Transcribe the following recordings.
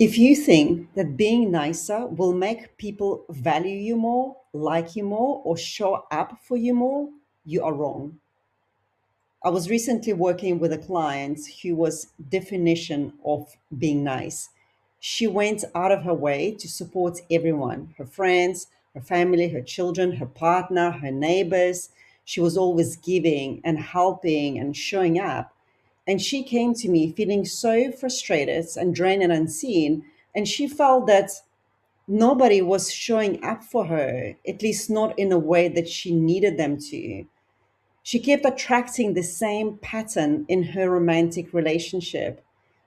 If you think that being nicer will make people value you more, like you more, or show up for you more, you are wrong. I was recently working with a client who was definition of being nice. She went out of her way to support everyone, her friends, her family, her children, her partner, her neighbors. She was always giving and helping and showing up. And she came to me feeling so frustrated and drained and unseen. And she felt that nobody was showing up for her, at least not in a way that she needed them to. She kept attracting the same pattern in her romantic relationship,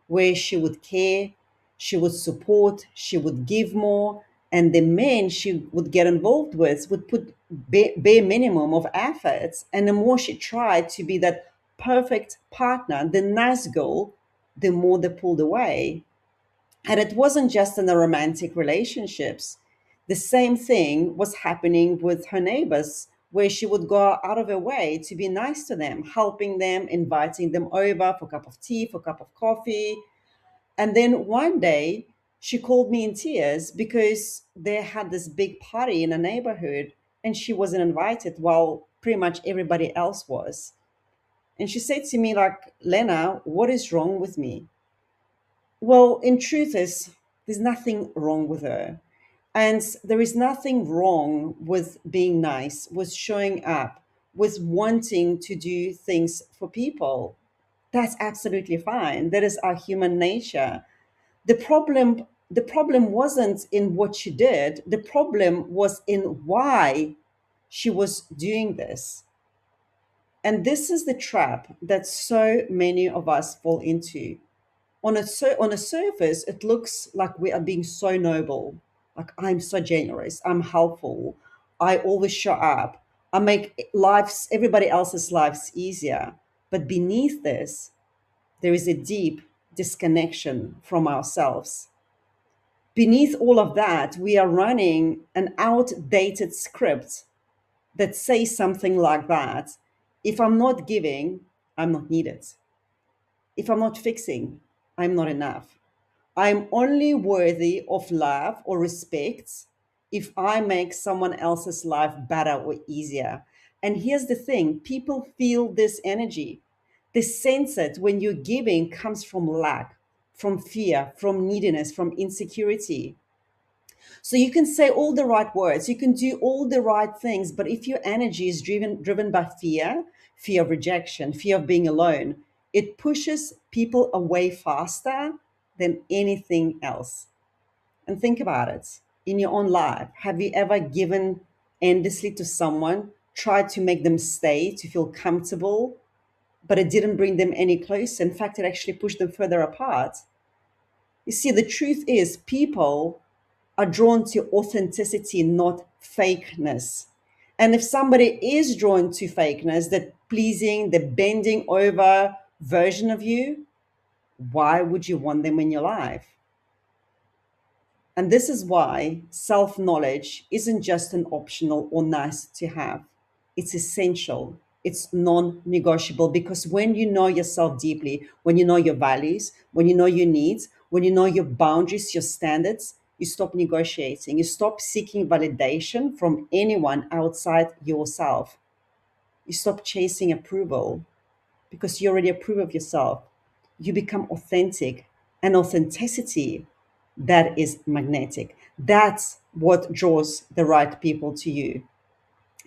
where she would care, she would support, she would give more, and the men she would get involved with would put bare minimum of efforts. And the more she tried to be that perfect partner, the nice girl, the more they pulled away. And it wasn't just in the romantic relationships. The same thing was happening with her neighbors, where she would go out of her way to be nice to them, helping them, inviting them over for a cup of tea, for a cup of coffee. And then one day, she called me in tears because they had this big party in a neighborhood and she wasn't invited while pretty much everybody else was. And she said to me, like, Lena, what is wrong with me? Well, in truth is there's nothing wrong with her. And there is nothing wrong with being nice, with showing up, with wanting to do things for people. That's absolutely fine. That is our human nature. The problem wasn't in what she did. The problem was in why she was doing this. And this is the trap that so many of us fall into. On a surface, it looks like we are being so noble. Like, I'm so generous, I'm helpful, I always show up, I make lives everybody else's lives easier. But beneath this, there is a deep disconnection from ourselves. Beneath all of that, we are running an outdated script that says something like that: if I'm not giving, I'm not needed. If I'm not fixing, I'm not enough. I'm only worthy of love or respect if I make someone else's life better or easier. And here's the thing: people feel this energy. They sense it when you're giving comes from lack, from fear, from neediness, from insecurity. So you can say all the right words, you can do all the right things, but if your energy is driven by fear, fear of rejection, fear of being alone, it pushes people away faster than anything else. And think about it in your own life. Have you ever given endlessly to someone, tried to make them stay, to feel comfortable, but it didn't bring them any closer? In fact, it actually pushed them further apart. You see, the truth is, people are drawn to authenticity, not fakeness. And if somebody is drawn to fakeness, that pleasing, the bending over version of you, why would you want them in your life? And this is why self knowledge isn't just an optional or nice to have, it's essential. It's non negotiable, because when you know yourself deeply, when you know your values, when you know your needs, when you know your boundaries, your standards, you stop negotiating. You stop seeking validation from anyone outside yourself. You stop chasing approval because you already approve of yourself. You become authentic, and authenticity, that is magnetic. That's what draws the right people to you.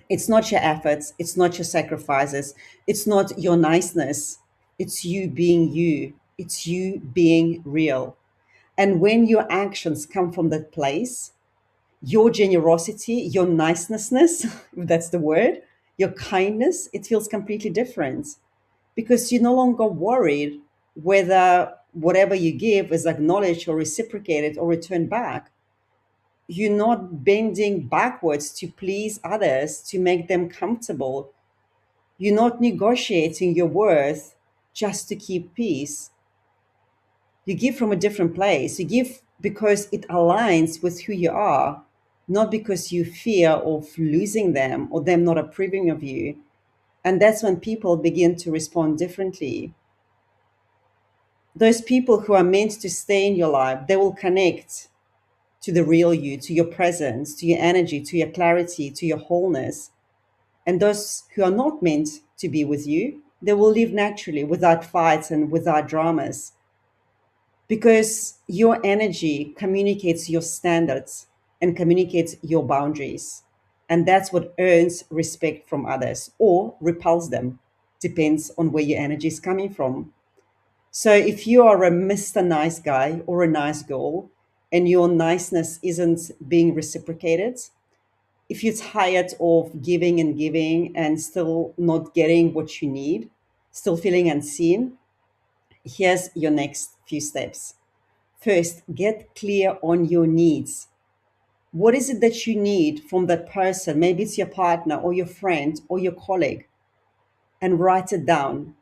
It's not your efforts, it's not your sacrifices, it's not your niceness. It's you being you, it's you being real. And when your actions come from that place, your generosity, your niceness, if that's the word, your kindness, it feels completely different, because you're no longer worried whether whatever you give is acknowledged or reciprocated or returned back. You're not bending backwards to please others, to make them comfortable. You're not negotiating your worth just to keep peace. You give from a different place. You give because it aligns with who you are, not because you fear of losing them or them not approving of you. And that's when people begin to respond differently. Those people who are meant to stay in your life, they will connect to the real you, to your presence, to your energy, to your clarity, to your wholeness. And those who are not meant to be with you, they will live naturally without fights and without dramas, because your energy communicates your standards and communicates your boundaries. And that's what earns respect from others or repels them, depends on where your energy is coming from. So if you are a Mr. Nice Guy or a nice girl and your niceness isn't being reciprocated, if you're tired of giving and giving and still not getting what you need, still feeling unseen, here's your next few steps. First, get clear on your needs. What is it that you need from that person? Maybe it's your partner or your friend or your colleague, and write it down.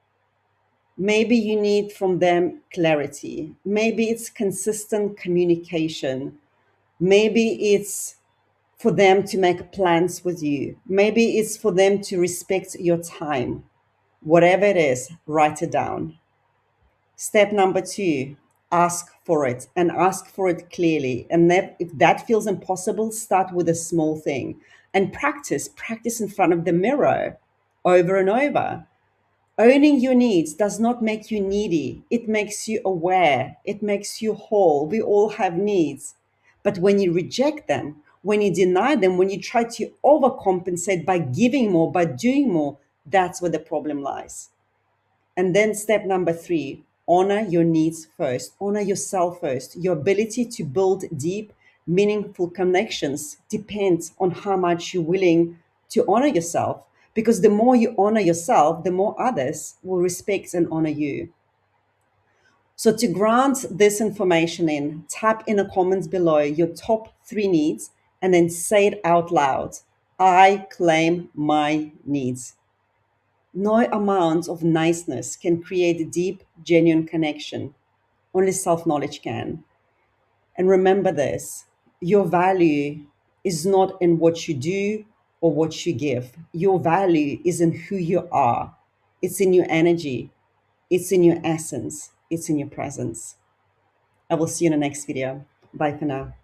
Maybe you need from them clarity. Maybe it's consistent communication. Maybe it's for them to make plans with you. Maybe it's for them to respect your time. Whatever it is, write it down. Step number two, ask for it, and ask for it clearly. And that, if that feels impossible, start with a small thing and practice in front of the mirror over and over. Owning your needs does not make you needy. It makes you aware. It makes you whole. We all have needs. But when you reject them, when you deny them, when you try to overcompensate by giving more, by doing more, that's where the problem lies. And then step number three, honor your needs first. Honor yourself first. Your ability to build deep, meaningful connections depends on how much you're willing to honor yourself. Because the more you honor yourself, the more others will respect and honor you. So to grant this information in, tap in the comments below your top three needs and then say it out loud. I claim my needs. No amount of niceness can create a deep, genuine connection. Only self knowledge can. And remember this, your value is not in what you do or what you give. Your value is in who you are, it's in your energy, it's in your essence, it's in your presence. I will see you in the next video. Bye for now.